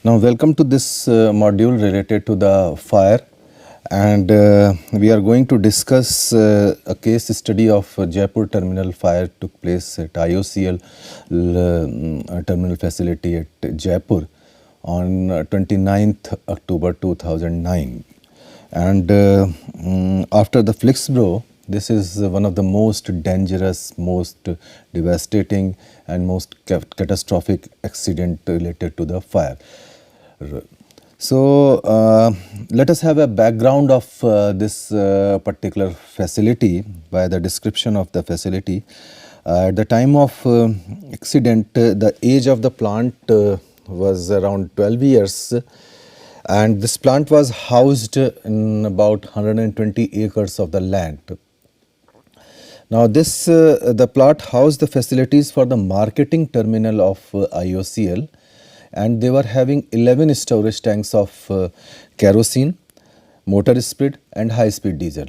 Now, welcome to this module related to the fire, and we are going to discuss a case study of Jaipur terminal fire took place at IOCL terminal facility at Jaipur on 29th October 2009. And after the Flixbro, this is one of the most dangerous, most devastating and most catastrophic accident related to the fire. So, let us have a background of this particular facility by the description of the facility. At the time of accident, the age of the plant was around 12 years, and this plant was housed in about 120 acres of the land. Now, the plant housed the facilities for the marketing terminal of IOCL, and they were having 11 storage tanks of kerosene, motor spirit and high speed diesel.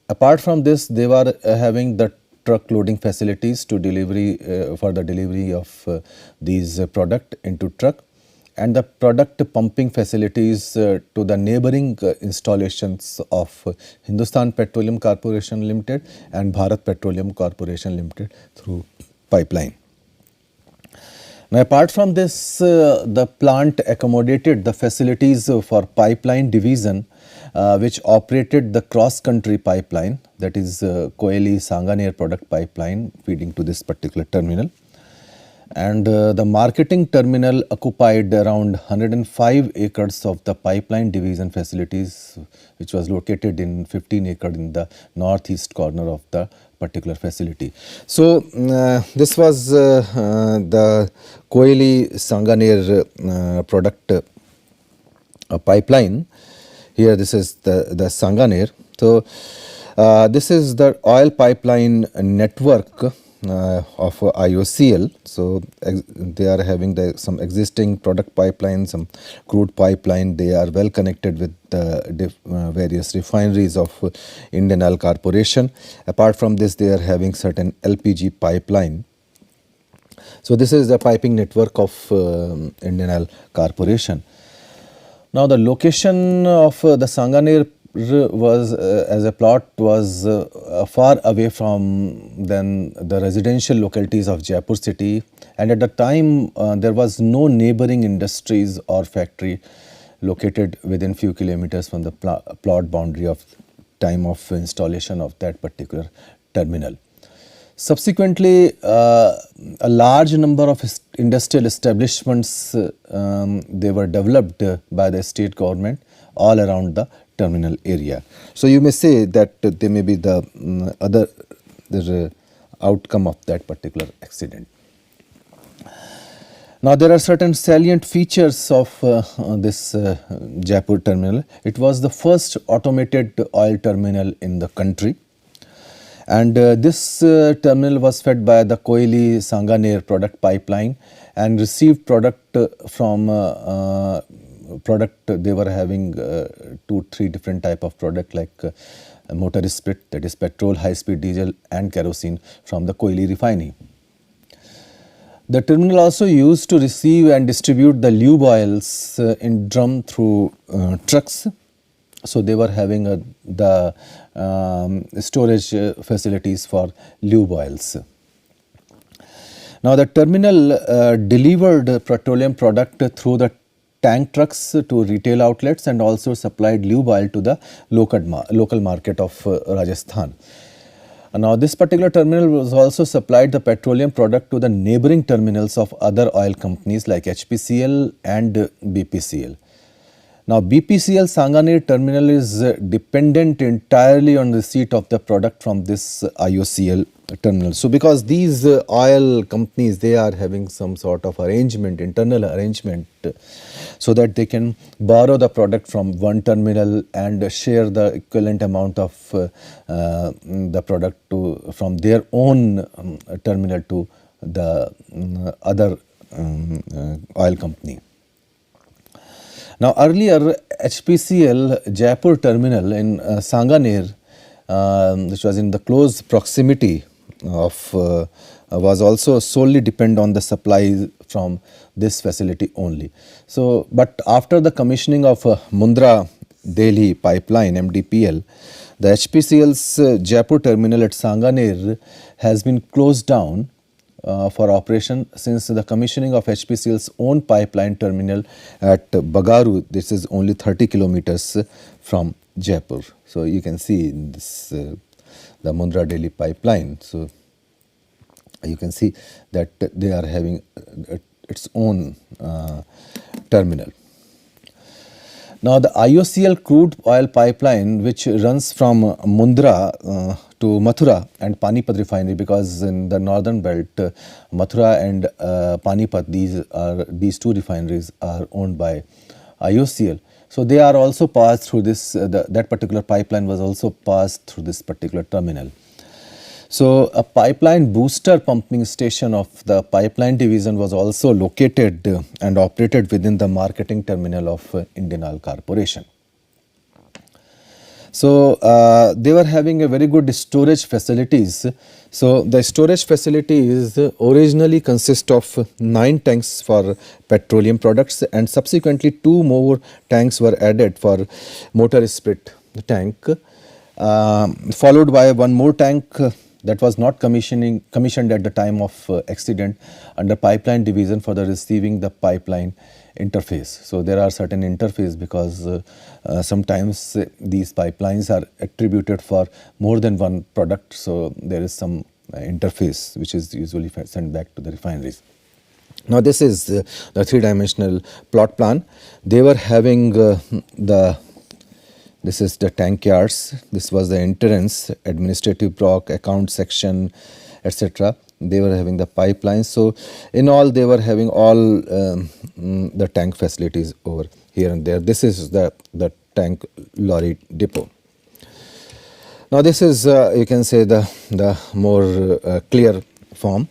Apart from this, they were having the truck loading facilities to delivery for the delivery of these product into truck, and the product pumping facilities to the neighboring installations of Hindustan Petroleum Corporation Limited and Bharat Petroleum Corporation Limited through pipeline. Now, apart from this, the plant accommodated the facilities for pipeline division, which operated the cross-country pipeline, that is Koyali-Sanganer product pipeline feeding to this particular terminal. And the marketing terminal occupied around 105 acres of the pipeline division facilities, which was located in 15 acres in the northeast corner of the particular facility. So, this was the Koyali-Sanganer product pipeline. Here this is the Sanganer. So, this is the oil pipeline network of IOCL. So, they are having some existing product pipeline, some crude pipeline. They are well connected with the various refineries of Indian Oil Corporation. Apart from this, they are having certain LPG pipeline. So, this is the piping network of Indian Oil Corporation. Now, the location of the Sanganer was as a plot was far away from then the residential localities of Jaipur city, and at the time there was no neighboring industries or factory located within few kilometers from the plot boundary of time of installation of that particular terminal. Subsequently, a large number of industrial establishments they were developed by the state government all around the terminal area. So, you may say that they may be the other outcome of that particular accident. Now, there are certain salient features of this Jaipur terminal. It was the first automated oil terminal in the country, and this terminal was fed by the Koyali-Sanganer product pipeline and received product from they were having 2-3 different type of product like motor spirit, that is petrol, high speed diesel and kerosene from the Koyali refinery. The terminal also used to receive and distribute the lube oils in drum through trucks. So, they were having the storage facilities for lube oils. Now, the terminal delivered petroleum product through the tank trucks to retail outlets and also supplied lube oil to the local market of Rajasthan. Now, this particular terminal was also supplied the petroleum product to the neighboring terminals of other oil companies like HPCL and BPCL. Now, BPCL Sanganer terminal is dependent entirely on receipt of the product from this IOCL terminal. So, because these oil companies, they are having some sort of arrangement, internal arrangement, so that they can borrow the product from one terminal and share the equivalent amount of the product from their own terminal to the other oil company. Now, earlier HPCL Jaipur terminal in Sanganer, which was in the close proximity was also solely depend on the supply from this facility only. So, but after the commissioning of Mundra Delhi pipeline MDPL, the HPCL's Jaipur terminal at Sanganer has been closed down for operation since the commissioning of HPCL's own pipeline terminal at Bagaru. This is only 30 kilometers from Jaipur. So you can see in this the Mundra Delhi pipeline. So you can see that they are having its own terminal. Now the IOCL crude oil pipeline, which runs from Mundra to Mathura and Panipat refinery, because in the northern belt Mathura and Panipat, these two refineries are owned by IOCL. So they are also passed through this, that particular pipeline was also passed through this particular terminal. So a pipeline booster pumping station of the pipeline division was also located and operated within the marketing terminal of Indian Oil Corporation. So they were having a very good storage facilities. So the storage facilities originally consist of 9 tanks for petroleum products, and subsequently 2 more tanks were added for motor spirit tank, followed by 1 more tank that was not commissioned at the time of accident under pipeline division for the receiving the pipeline interface. So there are certain interface, because sometimes these pipelines are attributed for more than one product. So there is some interface which is usually sent back to the refineries. Now this is the 3-dimensional plot plan. They were having this is the tank yards, this was the entrance, administrative block, account section, etc. They were having the pipelines. So in all they were having all the tank facilities over here and there. This is the tank lorry depot. Now this is you can say the more clear form.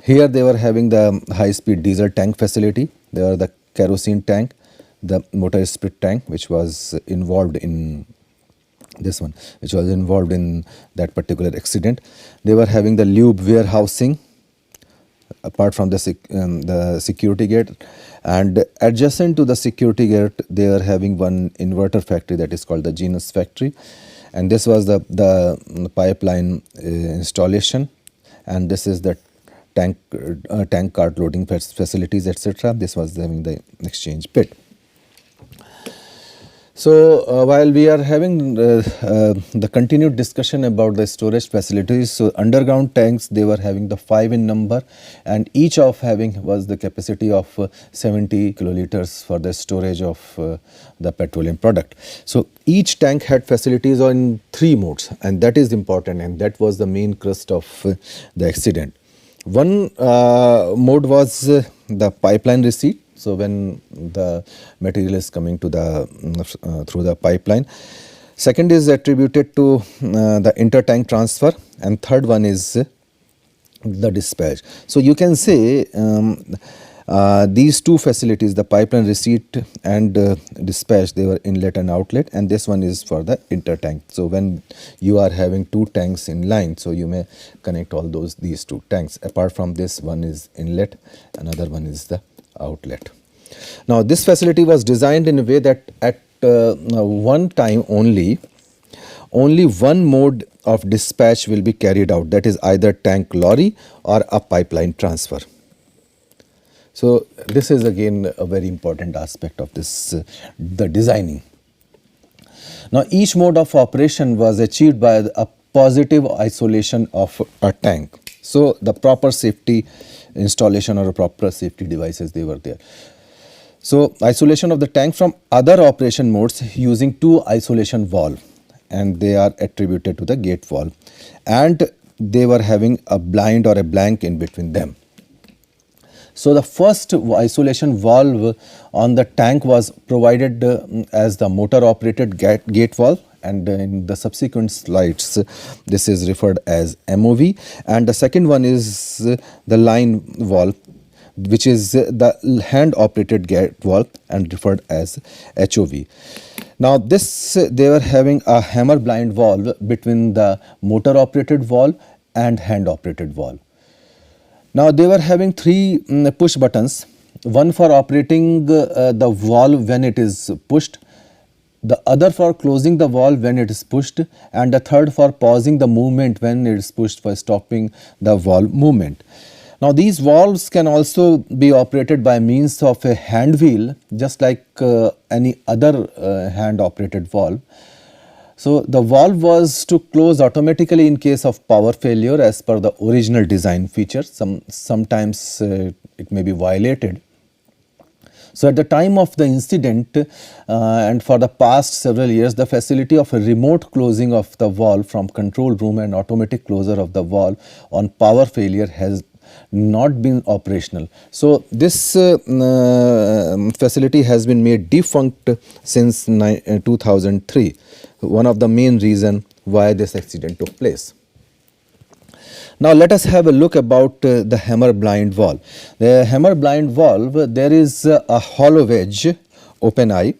Here they were having the high speed diesel tank facility. There are the kerosene tank, the motor spirit tank, which was involved in this one, which was involved in that particular accident. They were having the lube warehousing apart from the security gate, and adjacent to the security gate they are having one inverter factory that is called the Genus factory, and this was the pipeline installation, and this is the tank cart loading facilities, etc. This was having the exchange pit. So while we are having the continued discussion about the storage facilities, so underground tanks, they were having the 5 in number, and each of having was the capacity of 70 kiloliters for the storage of the petroleum product. So each tank had facilities on 3 modes, and that is important, and that was the main crust of the accident. One mode was the pipeline receipt. So when the material is coming to the through the pipeline. Second is attributed to the inter-tank transfer, and third one is the dispatch. So you can say these two facilities, the pipeline receipt and dispatch, they were inlet and outlet, and this one is for the inter-tank. So when you are having 2 tanks in line, so you may connect all these 2 tanks. Apart from this, one is inlet, another one is the outlet. Now this facility was designed in a way that at one time only one mode of dispatch will be carried out, that is either tank lorry or a pipeline transfer. So this is again a very important aspect of this the designing. Now each mode of operation was achieved by a positive isolation of a tank. So the proper safety installation or proper safety devices, they were there. So isolation of the tank from other operation modes using 2 isolation valve, and they are attributed to the gate valve, and they were having a blind or a blank in between them. So the first isolation valve on the tank was provided as the motor operated gate valve, and in the subsequent slides this is referred as MOV, and the second one is the line valve, which is the hand operated gate valve and referred as HOV. Now this they were having a hammer blind valve between the motor operated valve and hand operated valve. Now they were having three push buttons, one for operating the valve when it is pushed, the other for closing the valve when it is pushed, and the third for pausing the movement when it is pushed, for stopping the valve movement. Now these valves can also be operated by means of a hand wheel, just like any other hand operated valve. So the valve was to close automatically in case of power failure as per the original design feature. Sometimes it may be violated. So at the time of the incident and for the past several years, the facility of a remote closing of the valve from control room and automatic closure of the valve on power failure has not been operational. So this facility has been made defunct since 2003. One of the main reason why this accident took place. Now let us have a look about the hammer blind valve. The hammer blind valve, there is a hollow wedge, open eye,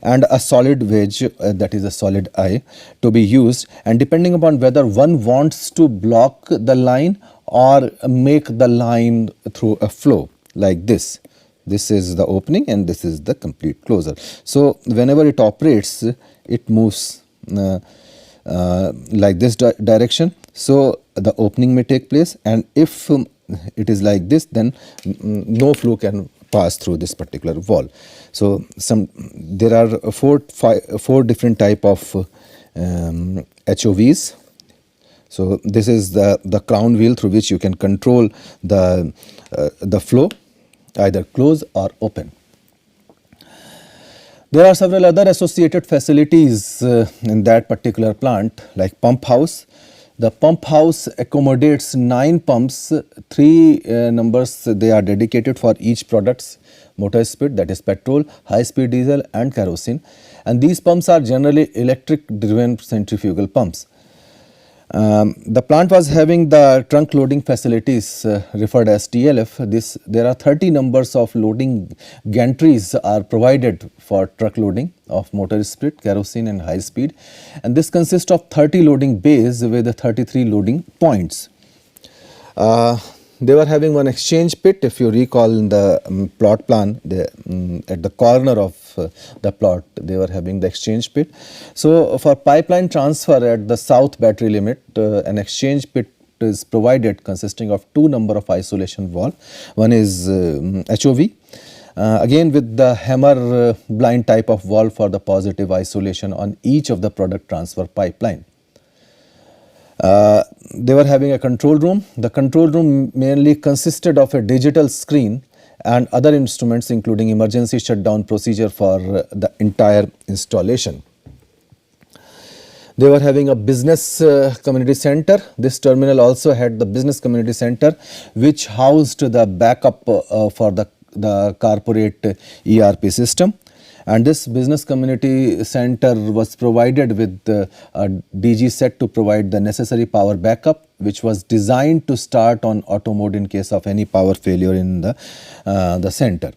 and a solid wedge, that is a solid eye, to be used, and depending upon whether one wants to block the line or make the line through a flow like this. This is the opening and this is the complete closure. So whenever it operates, it moves like this direction. So the opening may take place, and if it is like this, then no flow can pass through this particular valve. So there are four different type of HOVs. So this is the crown wheel through which you can control the flow, either close or open. There are several other associated facilities in that particular plant, like pump house. The pump house accommodates 9 pumps, 3 numbers they are dedicated for each products, motor speed, that is petrol, high speed diesel and kerosene, and these pumps are generally electric driven centrifugal pumps. The plant was having the trunk loading facilities referred as TLF. There are 30 numbers of loading gantries are provided for truck loading of motor spirit, kerosene and high speed, and this consists of 30 loading bays with 33 loading points. They were having one exchange pit. If you recall in the plot plan, at the corner of the plot, they were having the exchange pit. So for pipeline transfer at the south battery limit, an exchange pit is provided consisting of 2 number of isolation valve. One is HOV, again with the hammer blind type of valve for the positive isolation on each of the product transfer pipeline. They were having a control room. The control room mainly consisted of a digital screen and other instruments, including emergency shutdown procedure for the entire installation. They were having a business community center. This terminal also had the business community center, which housed the backup for the corporate ERP system. And this business community center was provided with a DG set to provide the necessary power backup, which was designed to start on auto mode in case of any power failure in the center.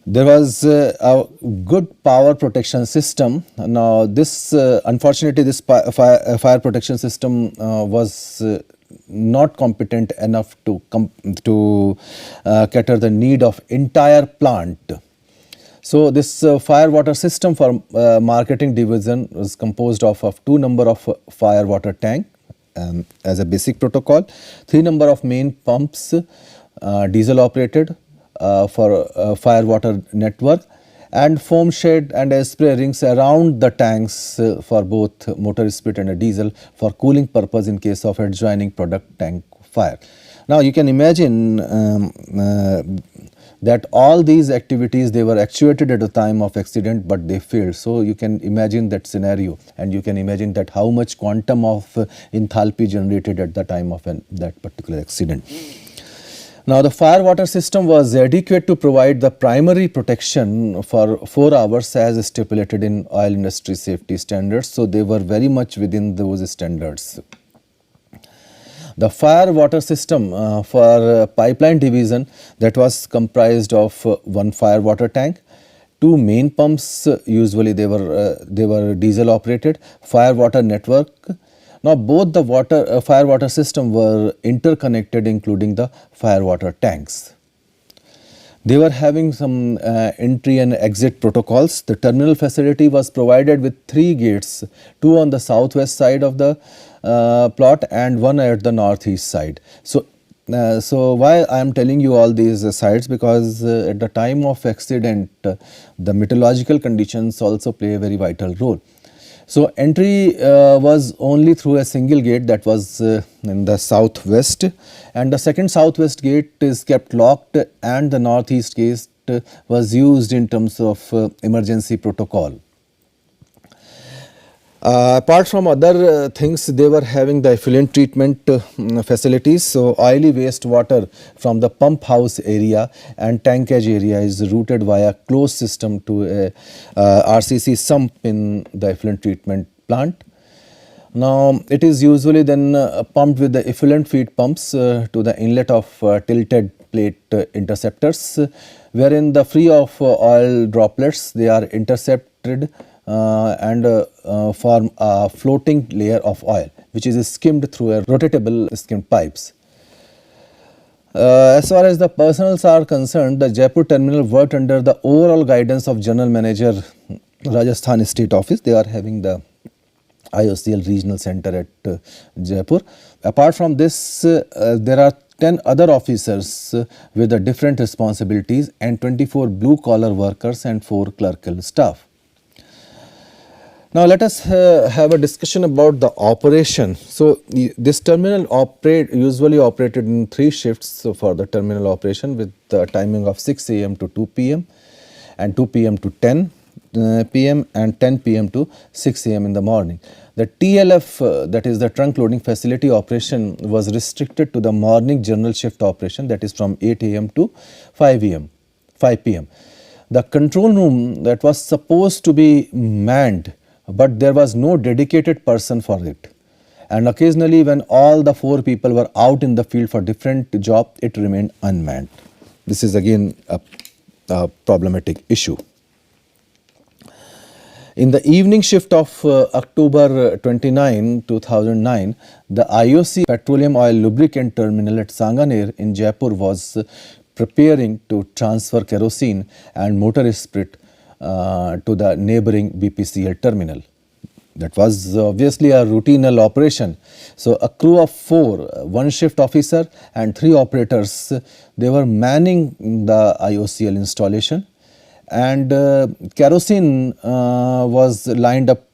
There was a good power protection system. Now this unfortunately this fire protection system was not competent enough to cater the need of entire plant. So this fire water system for marketing division was composed of 2 number of fire water tank as a basic protocol, 3 number of main pumps, diesel operated for fire water network, and foam shed and spray rings around the tanks for both motor spirit and a diesel for cooling purpose in case of adjoining product tank fire. Now you can imagine that all these activities, they were actuated at the time of accident, but they failed. So you can imagine that scenario, and you can imagine that how much quantum of enthalpy generated at the time of that particular accident. Now the fire water system was adequate to provide the primary protection for 4 hours as stipulated in oil industry safety standards. So they were very much within those standards. The fire water system for pipeline division, that was comprised of 1 fire water tank, 2 main pumps, usually they were diesel operated, fire water network, Now both the fire water system were interconnected, including the fire water tanks. They were having some entry and exit protocols. The terminal facility was provided with 3 gates, 2 on the southwest side of the plot and 1 at the northeast side. So why I am telling you all these sites, because at the time of accident the meteorological conditions also play a very vital role. So entry was only through a single gate, that was in the southwest, and the second southwest gate is kept locked, and the northeast gate was used in terms of emergency protocol. Apart from other things, they were having the effluent treatment facilities. So oily wastewater from the pump house area and tankage area is routed via closed system to a RCC sump in the effluent treatment plant. Now it is usually then pumped with the effluent feed pumps to the inlet of tilted plate interceptors, wherein the free of oil droplets, they are intercepted and form a floating layer of oil, which is skimmed through a rotatable skimmed pipes. As far as the personnels are concerned, the Jaipur terminal worked under the overall guidance of General Manager, Rajasthan State Office. They are having the IOCL regional center at Jaipur. Apart from this, there are 10 other officers with the different responsibilities and 24 blue collar workers and 4 clerical staff. Now let us have a discussion about the operation. So this terminal usually operated in 3 shifts for the terminal operation, with the timing of 6 AM to 2 PM and 2 PM to 10 PM and 10 PM to 6 AM in the morning. The TLF, that is the trunk loading facility operation, was restricted to the morning general shift operation, that is from 8 AM to 5 PM. The control room, that was supposed to be manned, but there was no dedicated person for it, and occasionally when all the 4 people were out in the field for different job, it remained unmanned. This is again a problematic issue. In the evening shift of October 29, 2009, the IOC petroleum oil lubricant terminal at Sanganer in Jaipur was preparing to transfer kerosene and motor spirit to the neighboring BPCL terminal. That was obviously a routine operation. So a crew of 4, 1 shift officer and 3 operators, they were manning the IOCL installation, and kerosene was lined up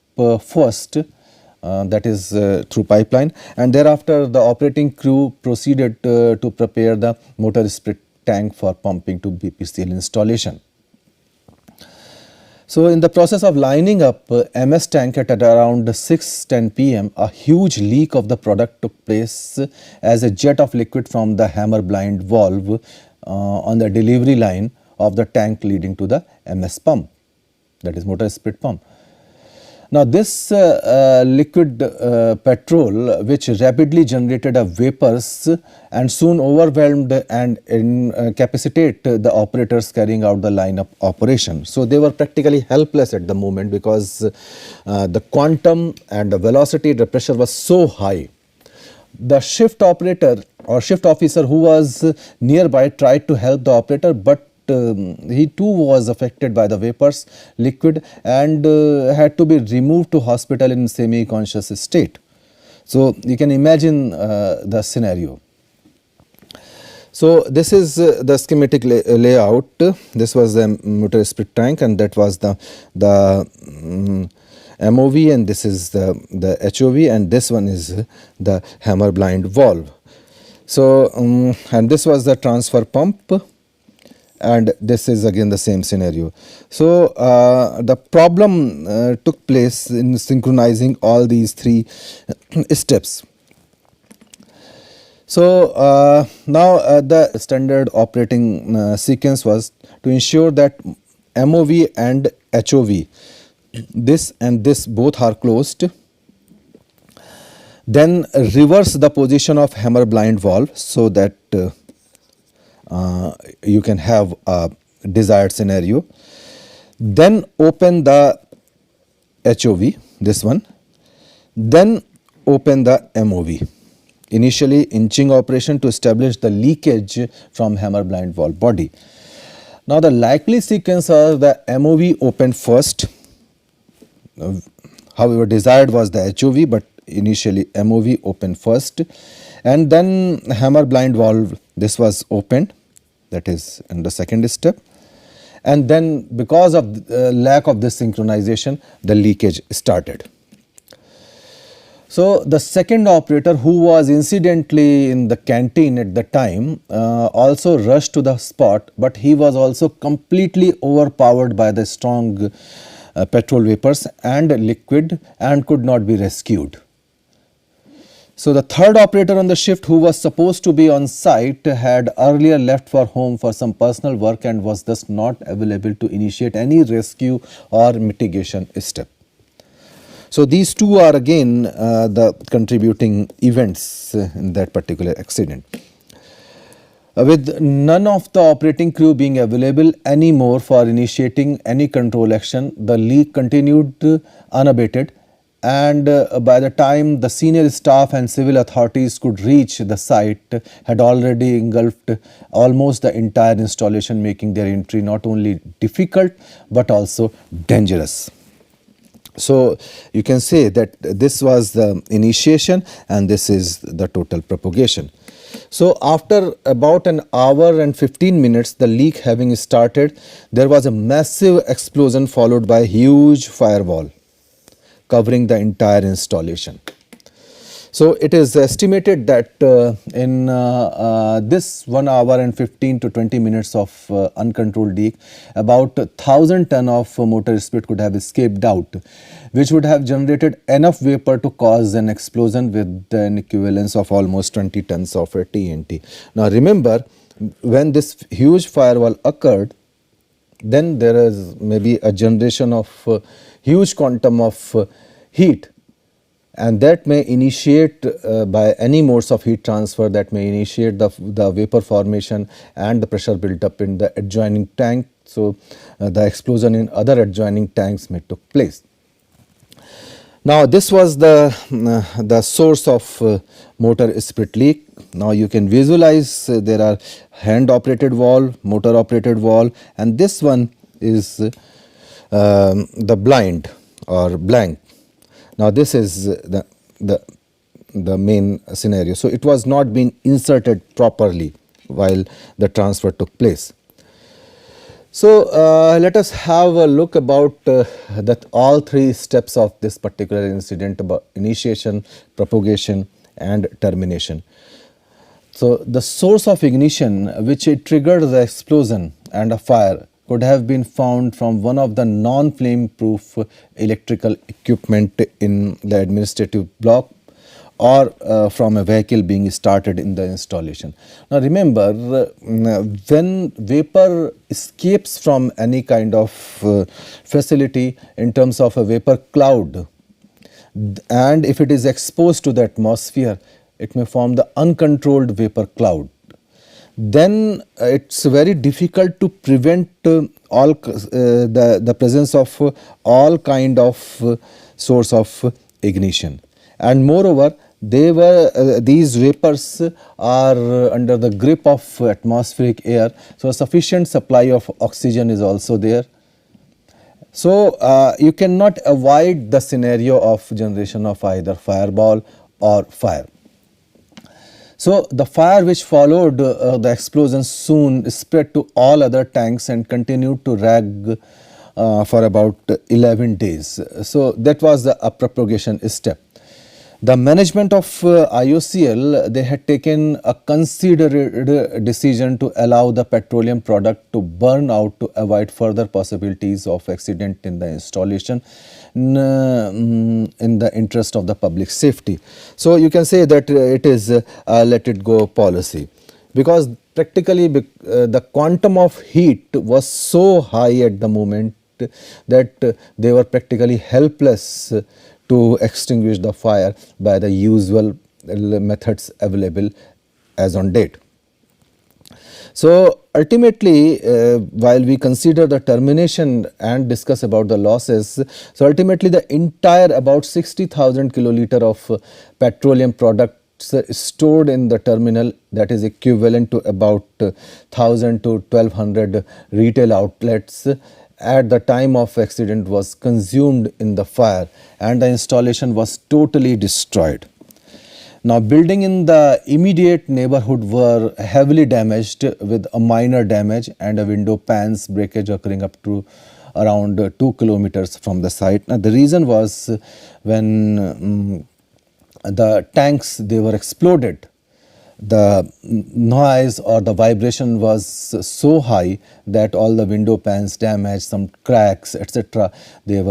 first, that is through pipeline, and thereafter the operating crew proceeded to prepare the motor spirit tank for pumping to BPCL installation. So in the process of lining up MS tank at around 6:10 PM, a huge leak of the product took place as a jet of liquid from the hammer blind valve on the delivery line of the tank leading to the MS pump, that is motor spirit pump. Now this liquid petrol, which rapidly generated vapors and soon overwhelmed and incapacitated the operators carrying out the lineup operation. So they were practically helpless at the moment, because the quantum and the velocity, the pressure was so high. The shift operator or shift officer who was nearby tried to help the operator, but he too was affected by the vapors liquid and had to be removed to hospital in semi-conscious state. So you can imagine the scenario. So this is the schematic layout. This was the motor spirit tank, and that was the MOV, and this is the HOV, and this one is the hammer blind valve. So and this was the transfer pump, and this is again the same scenario. So the problem took place in synchronizing all these 3 steps. So now the standard operating sequence was to ensure that MOV and HOV, this and this both are closed. Then reverse the position of hammer blind valve so that you can have a desired scenario. Then open the HOV, this one. Then open the MOV. Initially inching operation to establish the leakage from hammer blind valve body. Now the likely sequence of the MOV opened first. However, desired was the HOV, but initially MOV opened first, and then hammer blind valve, this was opened, that is in the second step, and then because of lack of this synchronization, the leakage started. So the second operator, who was incidentally in the canteen at the time, also rushed to the spot, but he was also completely overpowered by the strong petrol vapors and liquid and could not be rescued. So the third operator on the shift, who was supposed to be on site, had earlier left for home for some personal work and was thus not available to initiate any rescue or mitigation step. So these two are again the contributing events in that particular accident. With none of the operating crew being available anymore for initiating any control action, the leak continued unabated, and by the time the senior staff and civil authorities could reach the site, had already engulfed almost the entire installation, making their entry not only difficult but also dangerous. So you can say that this was the initiation and this is the total propagation. So after about an hour and 15 minutes, the leak having started, there was a massive explosion followed by a huge firewall covering the entire installation. So it is estimated that in this 1 hour and 15 to 20 minutes of uncontrolled leak, about 1,000 ton of motor spirit could have escaped out, which would have generated enough vapor to cause an explosion with an equivalence of almost 20 tons of TNT. Now remember, when this huge firewall occurred, then there is maybe a generation of huge quantum of heat, and that may initiate by any modes of heat transfer, that may initiate the vapor formation and the pressure built up in the adjoining tank. So the explosion in other adjoining tanks may took place. Now this was the source of motor spirit leak. Now you can visualize there are hand operated valve, motor operated valve, and this one is the blind or blank. Now this is the main scenario. So it was not being inserted properly while the transfer took place. So let us have a look about that all three steps of this particular incident, about initiation, propagation and termination. So the source of ignition which triggered the explosion and a fire could have been found from one of the non-flame proof electrical equipment in the administrative block, or from a vehicle being started in the installation. Now remember, when vapor escapes from any kind of facility in terms of a vapor cloud, and if it is exposed to the atmosphere, it may form the uncontrolled vapor cloud. Then it's very difficult to prevent all the presence of all kind of source of ignition. And moreover, these vapors are under the grip of atmospheric air, so a sufficient supply of oxygen is also there. So you cannot avoid the scenario of generation of either fireball or fire. So the fire which followed the explosion soon spread to all other tanks and continued to rag for about 11 days. So that was the propagation step. The management of IOCL, they had taken a considered decision to allow the petroleum product to burn out to avoid further possibilities of accident in the installation in the interest of the public safety. So you can say that it is a let it go policy, because practically the quantum of heat was so high at the moment that they were practically helpless to extinguish the fire by the usual methods available as on date. So ultimately, while we consider the termination and discuss about the losses, so ultimately the entire about 60,000 kiloliter of petroleum products stored in the terminal, that is equivalent to about 1000 to 1200 retail outlets at the time of accident, was consumed in the fire and the installation was totally destroyed. Now, building in the immediate neighborhood were heavily damaged with a minor damage and a window panes breakage occurring up to around 2 kilometers from the site. Now, the reason was when the tanks, they were exploded, the noise or the vibration was so high that all the window panes damaged, some cracks, etc. They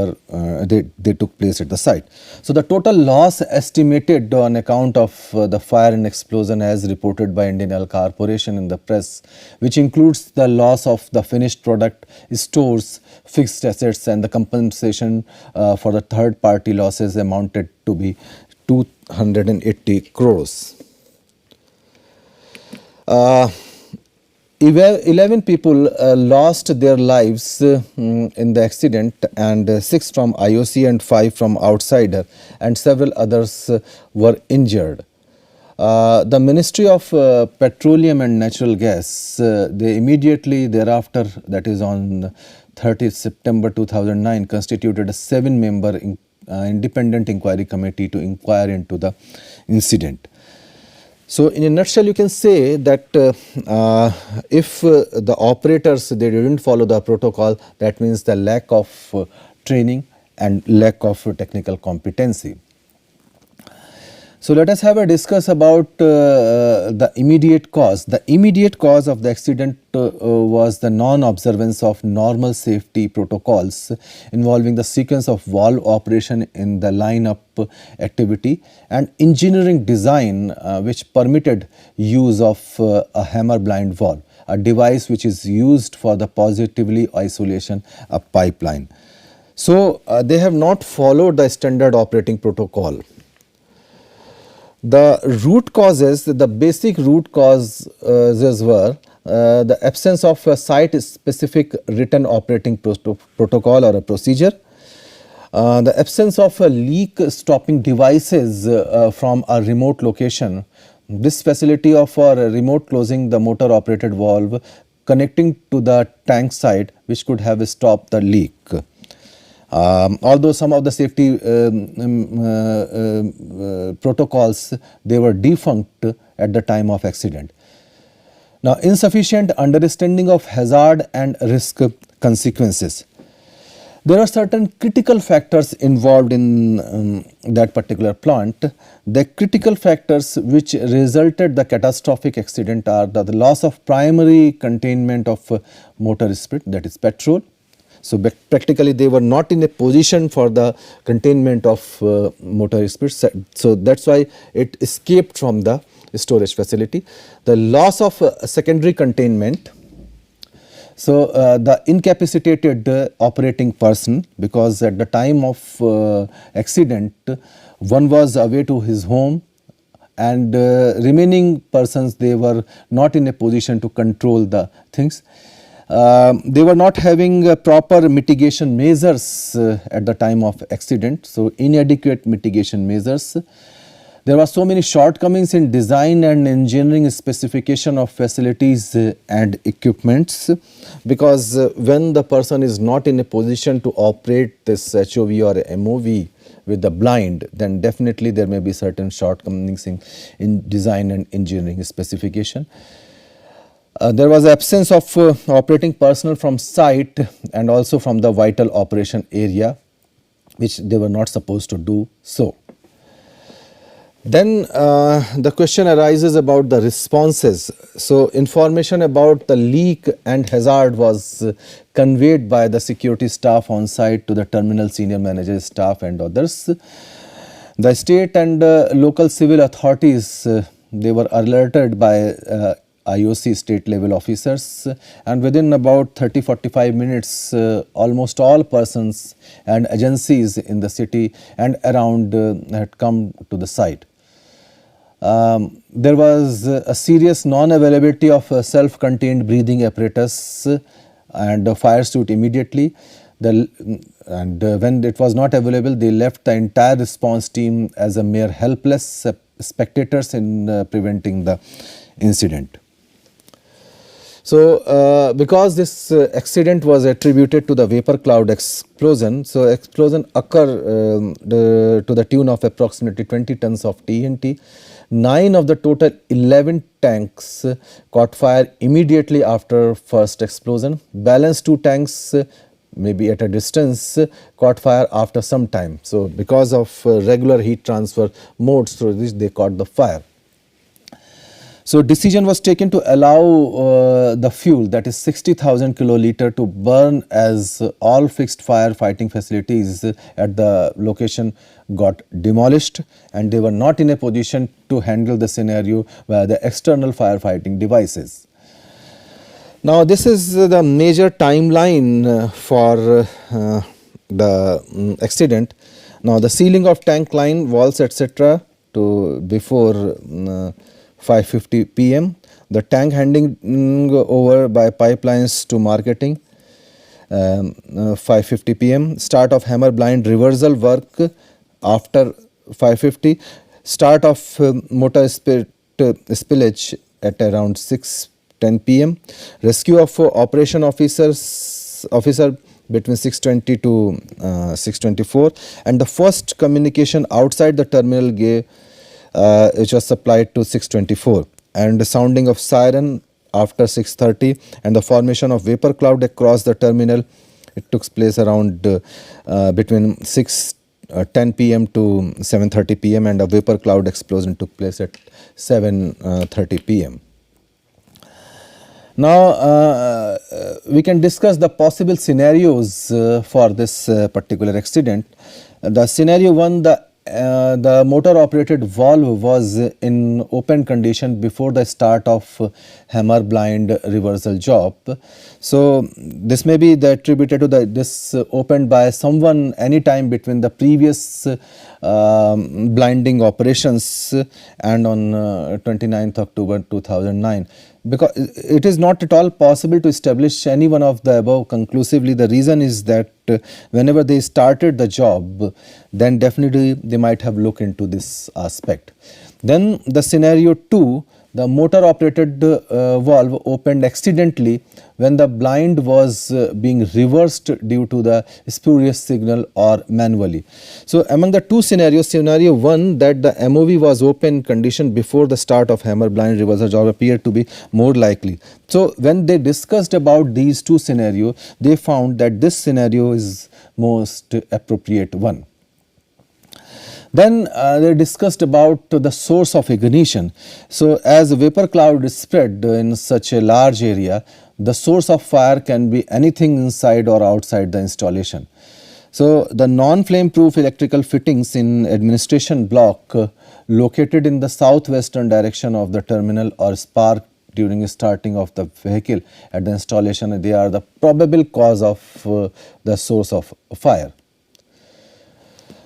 took place at the site. So the total loss estimated on account of the fire and explosion as reported by Indian Oil Corporation in the press, which includes the loss of the finished product, stores, fixed assets, and the compensation for the third party losses amounted to be 280 crores. 11 people lost their lives in the accident, and 6 from IOC and 5 from outsider, and several others were injured. The Ministry of Petroleum and Natural Gas, they immediately thereafter, that is on 30th September 2009, constituted a 7-member independent inquiry committee to inquire into the incident. So in a nutshell, you can say that if the operators, they didn't follow the protocol, that means the lack of training and lack of technical competency. So let us have a discuss about the immediate cause. The immediate cause of the accident was the non-observance of normal safety protocols involving the sequence of valve operation in the line-up activity and engineering design which permitted use of a hammer blind valve, a device which is used for the positively isolation of pipeline. So they have not followed the standard operating protocol. The root causes, the basic root causes were the absence of a site-specific written operating protocol or a procedure, the absence of a leak-stopping devices from a remote location. This facility of a remote closing the motor-operated valve connecting to the tank side, which could have stopped the leak. Although some of the safety protocols, they were defunct at the time of accident. Now, insufficient understanding of hazard and risk consequences. There are certain critical factors involved in that particular plant. The critical factors which resulted the catastrophic accident are the loss of primary containment of motor spirit, that is petrol. So practically they were not in a position for the containment of motor spirit. So that's why it escaped from the storage facility. The loss of secondary containment. So the incapacitated operating person, because at the time of accident, one was away to his home and remaining persons, they were not in a position to control the things. They were not having proper mitigation measures at the time of accident, so inadequate mitigation measures. There were so many shortcomings in design and engineering specification of facilities and equipments, because when the person is not in a position to operate this HOV or MOV with the blind, then definitely there may be certain shortcomings in design and engineering specification. There was absence of operating personnel from site and also from the vital operation area, which they were not supposed to do so. Then the question arises about the responses. So information about the leak and hazard was conveyed by the security staff on site to the terminal senior manager staff and others. The state and local civil authorities, they were alerted by IOC state level officers, and within about 30-45 minutes almost all persons and agencies in the city and around had come to the site. There was a serious non-availability of self-contained breathing apparatus and a fire suit immediately. When it was not available, they left the entire response team as a mere helpless spectators in preventing the incident. So, because this accident was attributed to the vapor cloud explosion, so explosion occurred to the tune of approximately 20 tons of TNT. 9 of the total 11 tanks caught fire immediately after first explosion. Balance 2 tanks maybe at a distance caught fire after some time. So, because of regular heat transfer modes through which they caught the fire. So, decision was taken to allow the fuel, that is 60,000 kiloliter, to burn, as all fixed fire fighting facilities at the location got demolished and they were not in a position to handle the scenario via the external firefighting devices. Now, this is the major timeline for the accident. Now, the sealing of tank line, walls, etc. to before 5:50 p.m. The tank handing over by pipelines to marketing 5:50 p.m. Start of hammer blind reversal work after 5:50. Start of motor spillage at around 6:10 p.m. Rescue of operation officer between 6:20 to 6:24, and the first communication outside the terminal gave which was supplied to 6:24, and the sounding of siren after 6:30, and the formation of vapor cloud across the terminal. It took place around between 6:10 p.m. to 7:30 p.m. and a vapor cloud explosion took place at 7:30 p.m. Now, we can discuss the possible scenarios for this particular accident. The scenario 1, the motor operated valve was in open condition before the start of hammer blind reversal job. So, this may be attributed to this opened by someone any time between the previous blinding operations and on 29th October 2009. Because it is not at all possible to establish any one of the above conclusively. The reason is that whenever they started the job, then definitely they might have looked into this aspect. Then the scenario 2, the motor operated valve opened accidentally when the blind was being reversed due to the spurious signal or manually. So, among the two scenarios, scenario 1, that the MOV was open condition before the start of hammer blind reversal job, appeared to be more likely. So, when they discussed about these two scenarios, they found that this scenario is most appropriate one. Then they discussed about the source of ignition. So, as a vapor cloud is spread in such a large area, the source of fire can be anything inside or outside the installation. So, the non-flame proof electrical fittings in administration block located in the southwestern direction of the terminal or spark during starting of the vehicle at the installation, they are the probable cause of the source of fire.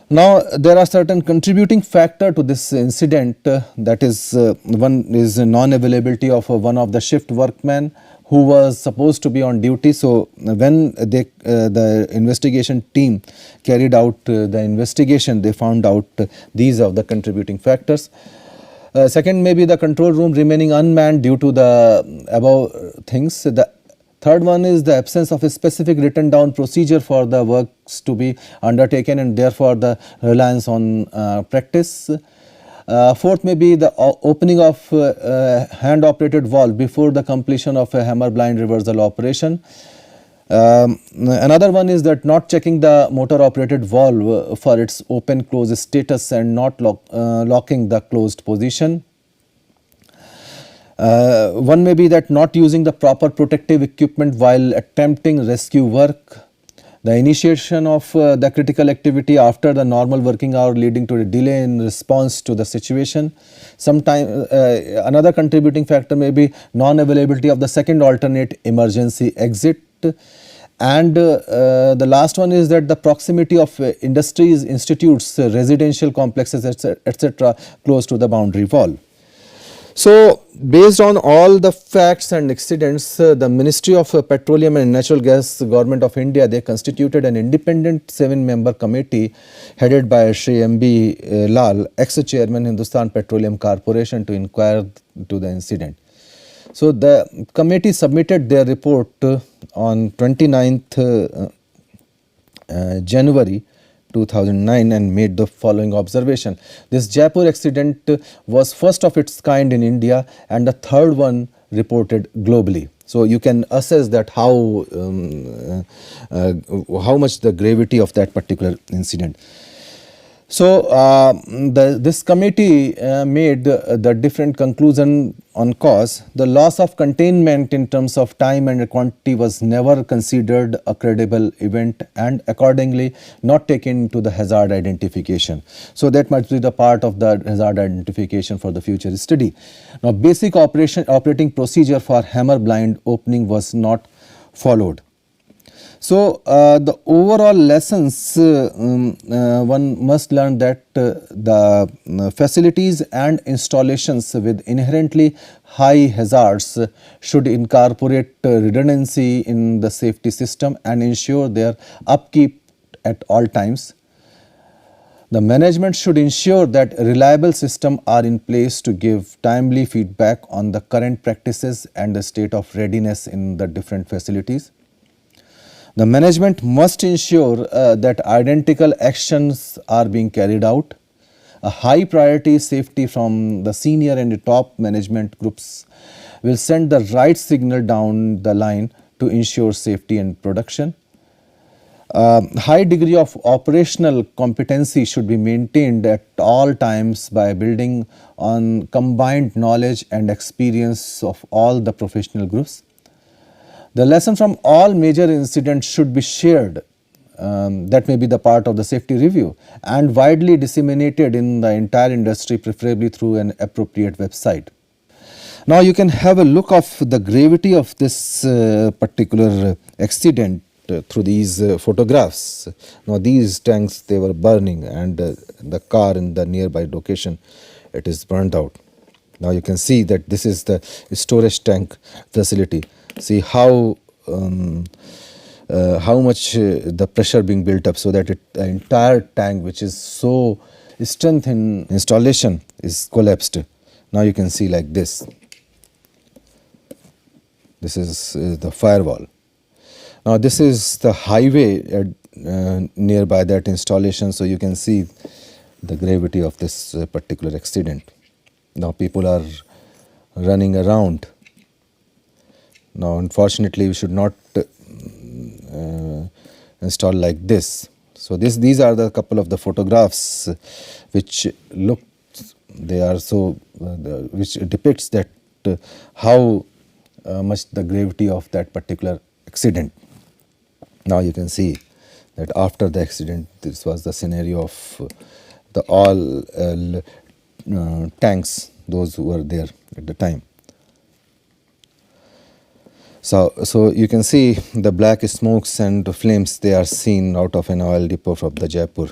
Now, there are certain contributing factor to this incident, that is one is non-availability of one of the shift workmen who was supposed to be on duty. So, when the investigation team carried out the investigation, they found out these are the contributing factors. Second, maybe the control room remaining unmanned due to the above things. The third one is the absence of a specific written down procedure for the works to be undertaken and therefore the reliance on practice. Fourth may be the opening of hand operated valve before the completion of a hammer blind reversal operation. Another one is that not checking the motor operated valve for its open close status and not locking the closed position. One may be that not using the proper protective equipment while attempting rescue work. The initiation of the critical activity after the normal working hour leading to a delay in response to the situation. Sometime another contributing factor may be non-availability of the second alternate emergency exit. And the last one is that the proximity of industries, institutes, residential complexes, etc. close to the boundary wall. So, based on all the facts and accidents, the Ministry of Petroleum and Natural Gas, Government of India, they constituted an independent 7-member committee headed by Shri M.B. Lal, ex-chairman Hindustan Petroleum Corporation, to inquire to the incident. So, the committee submitted their report on 29th January 2009 and made the following observation. This Jaipur accident was first of its kind in India and the third one reported globally. So you can assess that how much the gravity of that particular incident. So this committee made the different conclusion on cause. The loss of containment in terms of time and quantity was never considered a credible event and accordingly not taken into the hazard identification. So that must be the part of the hazard identification for the future study. Now basic operating procedure for hammer blind opening was not followed. So, the overall lessons one must learn that the facilities and installations with inherently high hazards should incorporate redundancy in the safety system and ensure their upkeep at all times. The management should ensure that reliable systems are in place to give timely feedback on the current practices and the state of readiness in the different facilities. The management must ensure that identical actions are being carried out. A high priority safety from the senior and the top management groups will send the right signal down the line to ensure safety and production. High degree of operational competency should be maintained at all times by building on combined knowledge and experience of all the professional groups. The lesson from all major incidents should be shared, that may be the part of the safety review, and widely disseminated in the entire industry, preferably through an appropriate website. Now you can have a look of the gravity of this particular accident through these photographs. Now these tanks, they were burning and the car in the nearby location, it is burned out. Now you can see that this is the storage tank facility. See how much the pressure being built up, so that the entire tank, which is so strength in installation, is collapsed. Now you can see like this. This is the firewall. Now this is the highway nearby that installation, so you can see the gravity of this particular accident. Now people are running around. Now unfortunately we should not install like this. So these are the couple of the photographs which look, they are so which depicts that how much the gravity of that particular accident. Now you can see that after the accident, this was the scenario of the all tanks, those who were there at the time. So you can see the black smokes and flames, they are seen out of an oil depot from the Jaipur.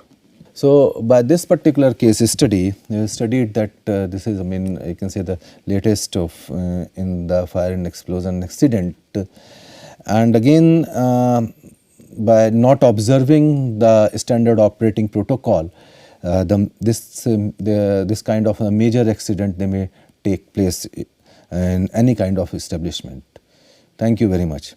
So by this particular case study, we studied that this is, I mean, you can say the latest of in the fire and explosion accident. And again, by not observing the standard operating protocol, this kind of a major accident, they may take place in any kind of establishment. Thank you very much.